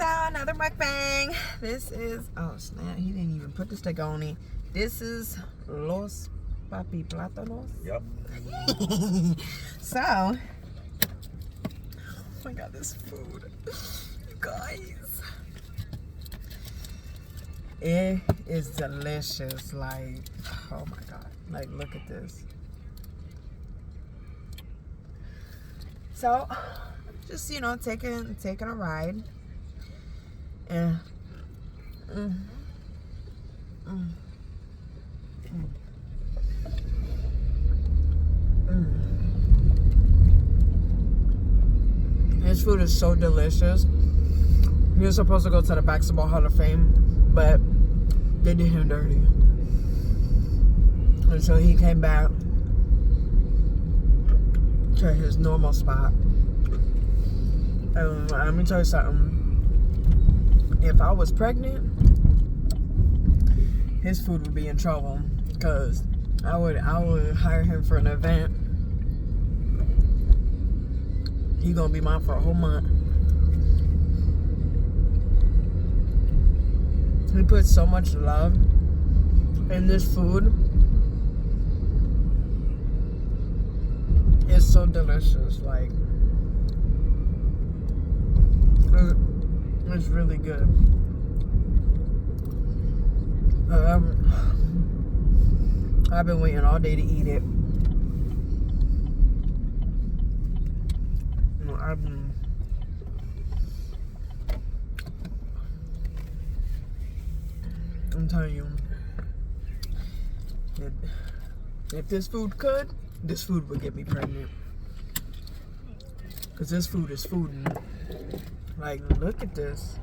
So another mukbang. This is, oh snap, he didn't even put the sticker on it. This is Los Papi Plátanos. Yep. So, oh my god, this food, you guys. It is delicious. Like, oh my god. Like, look at this. So, just, you know, taking a ride. And this food is so delicious. He was supposed to go to the Basketball Hall of Fame, but they did him dirty. And so he came back to his normal spot. And let me tell you something. If I was pregnant, his food would be in trouble, because I would hire him for an event. He gonna be mine for a whole month. He put so much love in this food. It's so delicious. Like, it's really good. I've been waiting all day to eat it. You know, I'm telling you, if this food could, this food would get me pregnant. Because this food is food. Like, look at this.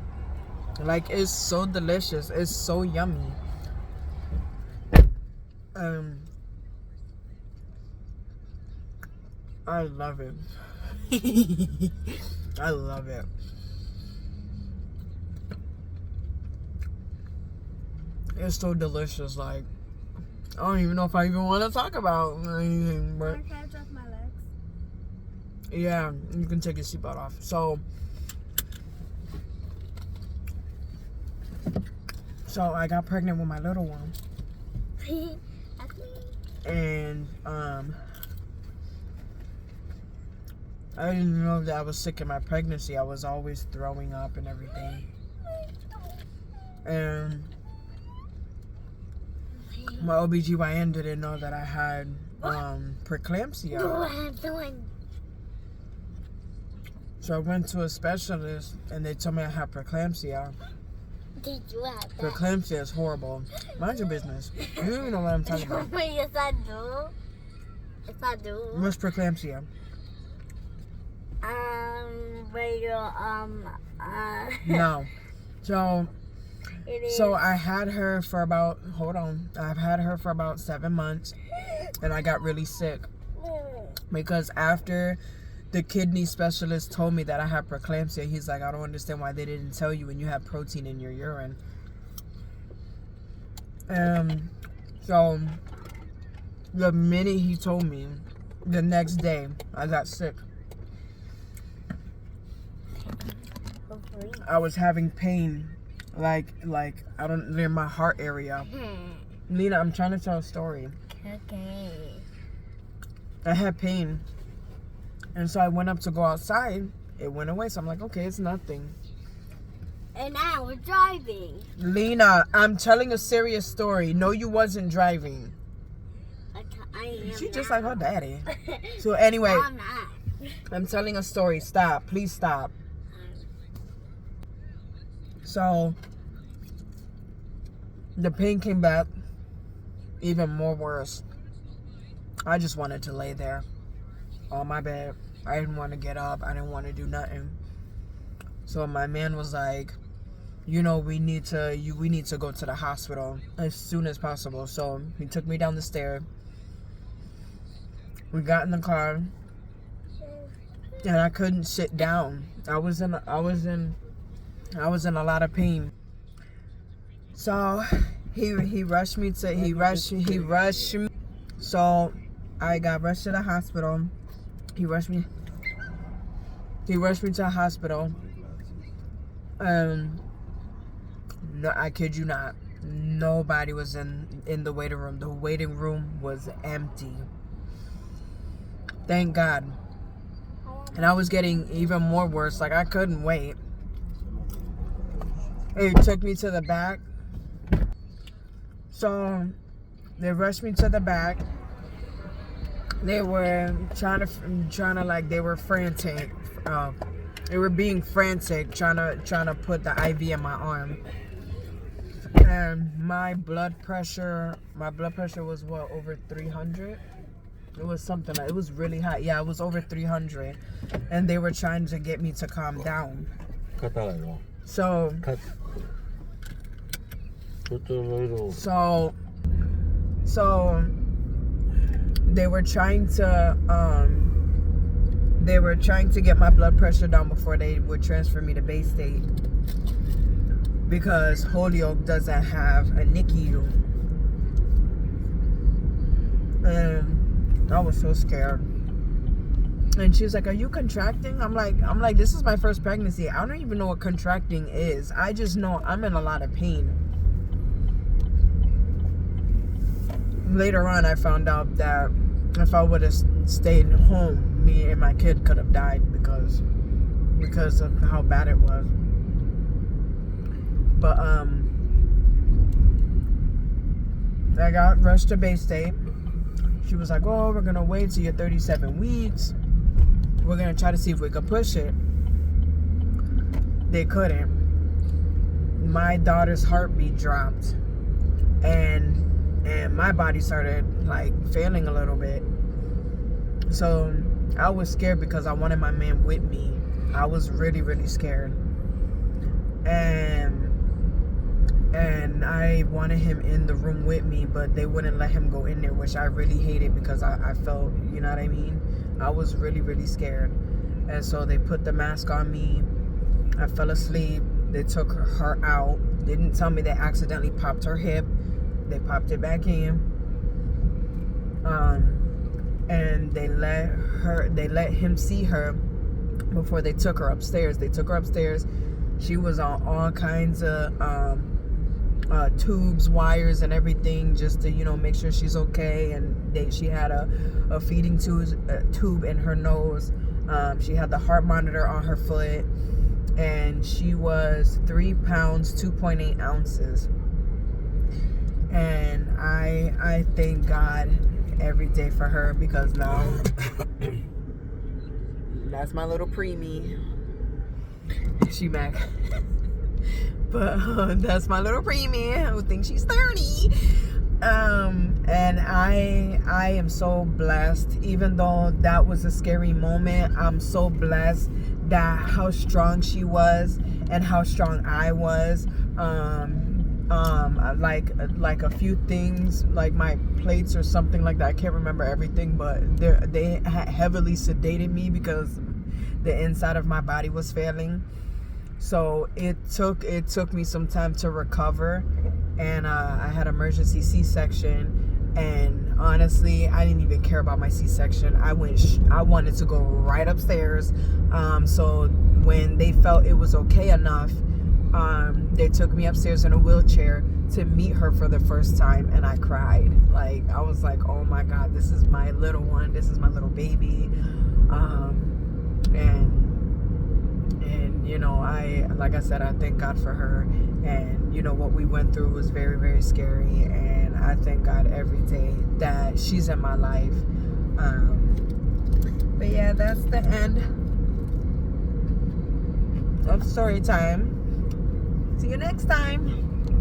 Like, it's so delicious. It's so yummy. I love it. I love it. It's so delicious. Like, I don't even know if I even want to talk about anything, but Can I adjust my legs? yeah, you can take your seatbelt off. So I got pregnant with my little one. And I didn't know that I was sick in my pregnancy. I was always throwing up and everything. And my OBGYN didn't know that I had preeclampsia. So I went to a specialist and they told me I had preeclampsia. Did you have that? Preeclampsia is horrible. Mind your business. You don't even know what I'm talking about. Yes, I do. Yes, I do. What's preeclampsia? Where you're, No. So it is. So I had her for about, I've had her for about 7 months, and I got really sick because after the kidney specialist told me that I had preeclampsia, he's like, I don't understand why they didn't tell you when you have protein in your urine. So the minute he told me, the next day I got sick. I was having pain, like I don't, near my heart area. Lena, I'm trying to tell a story. Okay. I had pain, and so I went up to go outside. It went away, so I'm like, okay, it's nothing. And I was driving. Lena, I'm telling a serious story. No, you wasn't driving. I am. She just like her daddy. So anyway, I'm not. I'm telling a story. Stop, please stop. So the pain came back even more worse. I just wanted to lay there on my bed. I didn't want to get up. I didn't want to do nothing. So my man was like, you know, we need to go to the hospital as soon as possible. So he took me down the stairs. We got in the car, and I couldn't sit down. I was in a lot of pain. So he rushed me. So I got rushed to the hospital. He rushed me to the hospital. No, I kid you not. Nobody was in the waiting room. The waiting room was empty. Thank God. And I was getting even more worse. Like, I couldn't wait. They took me to the back. So they rushed me to the back. They were trying to like, they were frantic. They were being frantic, trying to put the IV in my arm. And my blood pressure was what, over 300? It was something like, it was really high. Yeah, it was over 300. And they were trying to get me to calm down. So they were trying to get my blood pressure down before they would transfer me to Bay State, because Holyoke doesn't have a NICU. And I was so scared. And she was like, "Are you contracting?" I'm like, this is my first pregnancy. I don't even know what contracting is. I just know I'm in a lot of pain. Later on, I found out that if I would have stayed home, me and my kid could have died because of how bad it was. But I got rushed to Bay State. She was like, "Oh, we're gonna wait till you're 37 weeks. We're gonna try to see if we could push it." They couldn't. My daughter's heartbeat dropped, and my body started like failing a little bit. So I was scared because I wanted my man with me. I was really, really scared. And I wanted him in the room with me, but they wouldn't let him go in there, which I really hated because I felt, you know what I mean? I was really, really scared. And so they put the mask on me. I fell asleep. They took her out. They didn't tell me they accidentally popped her hip. They popped it back in. And they let him see her before they took her upstairs. They took her upstairs. She was on all kinds of tubes, wires, and everything, just to, you know, make sure she's okay. And she had a feeding tube in her nose. She had the heart monitor on her foot, and she was 3 pounds 2.8 ounces. And I thank God every day for her, because now that's my little preemie. She back. But that's my little preemie who thinks she's 30. And I am so blessed. Even though that was a scary moment, I'm so blessed that how strong she was and how strong I was. Like a few things, like my plates or something like that, I can't remember everything, but they heavily sedated me because the inside of my body was failing. So it took me some time to recover, and I had emergency C-section. And honestly, I didn't even care about my C-section. I wanted to go right upstairs. So when they felt it was okay enough, they took me upstairs in a wheelchair to meet her for the first time, and I cried. Like, I was like, oh my God, this is my little one. This is my little baby. And you know, like I said, I thank God for her. And you know, what we went through was very, very scary, and I thank God every day that she's in my life. But yeah, that's the end of story time. See you next time.